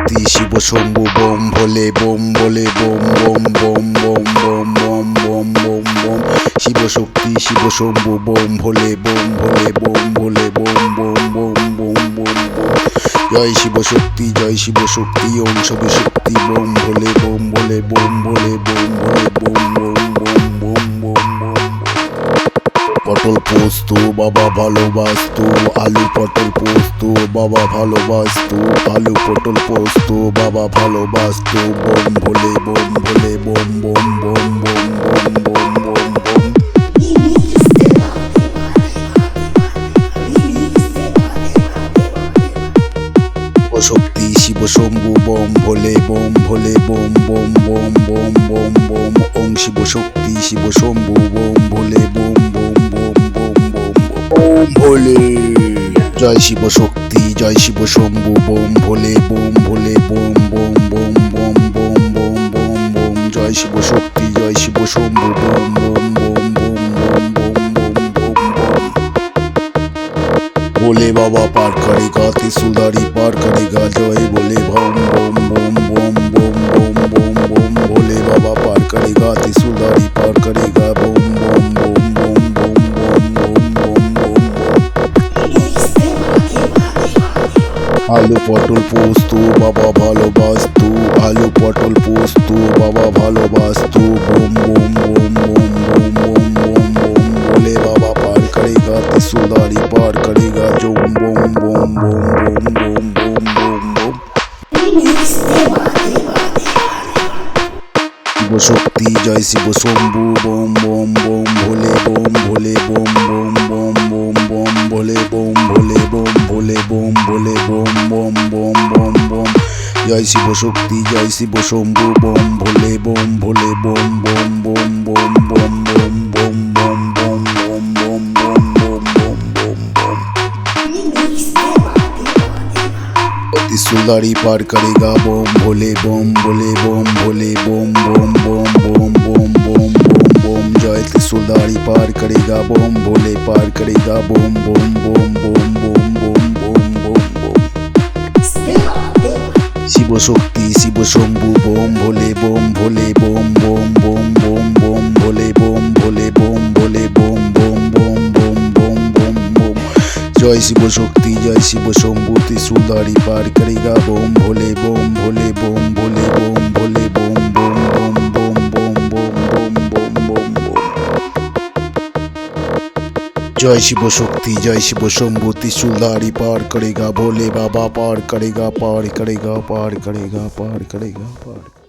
শক্তি শিব শম্ভু বোম ভোলে বোম ভোলে বোম বোম বোম বোম বোম বোম বোম বোম বোম শিব শক্তি শিব শম্ভু বোম ভোলে বোম ভোলে বোম ভোলে বোম বোম বোম বোম বোম বোম জয় শিব শক্তি ওম শিব শক্তি বোম ভোলে বোম ভোলে বোম ভোলে বোম ভোলে বোম বোম বোম বোম বোম বোম পটল পোস্ত বাবা ভালোবাসতো আলু পটল পোস্ত বাবা ভালোবাসতো আলু পটল পোস্ত বাবা ভালোবাসতো বোম ভোলে বোম ভোলে বোম বোম বোম বোম বোম বোম বোম বোম শক্তি শিব শম্ভু বোম ভোলে বোম ভোলে বোম বোম বোম বোম বোম বোম ওম শিব শক্তি শিব শম্ভু বোম ভোলে বোম বোম বোম বোম বোম বোম ভোলে জয় শিব শক্তি জয় শিব শম্ভু বোম ভোলে বোম ভোলে বোম বোম বোম বোম বোম বোম বোম বোম জয় শিব শক্তি জয় শিব শম্ভু বোম বোম বোম বোম বোম বোম বোম বোম भोले बाबा पार करेगा त्रिशूलधारी पार करेगा जय बोले बम बम बम बम बम बम बम बम भोले बाबा पार करेगा त्रिशूलधारी पार करेगा बम बम बम बम बम बम बम बम बम आलू पटल पोस्त बाबा ভালোবাসতো आलू पटल पोस्त बाबा ভালোবাসতো बम बम बम बम बम बम बम बम भोले बाबा पार करेगा त्रिशूलधारी पार करेगा जो बम बम बम बम बम बम बम बम शिव शक्ति जय शिव शंभु बम बम बम भोले बम भोले बम बम बम बम बम भोले बम भोले बम भोले बम भोले बम बम बम बम बम जय शिव शक्ति जय शिव शंभु बम भोले बम भोले बम बम बम बम बम बम बम बम बम बम बम बम बम बम बम त्रिशूलधारी पार करेगा बम भोले बम भोले बम भोले बम बम बम बम बम बम बम बम जय त्रिशूलधारी पार करेगा बम भोले पार करेगा बम बम बम बम बम बम बम बम बम शिव शक्ति शिव शंभु बम भोले बम भोले बम बम बम बम बम भोले बम भोले बम भोले बम बम बम बम बम बम बम जय शिव शक्ति जय शिव शंभु त्रिशूलधारी पार करेगा बम भोले बम भोले बम भोले बम भोले बम बम बम बम बम बम बम बम बम जय शिव शक्ति जय शिव शंभु त्रिशूलधारी पार करेगा भोले बाबा पार करेगा पार करेगा पार करेगा पार करेगा पार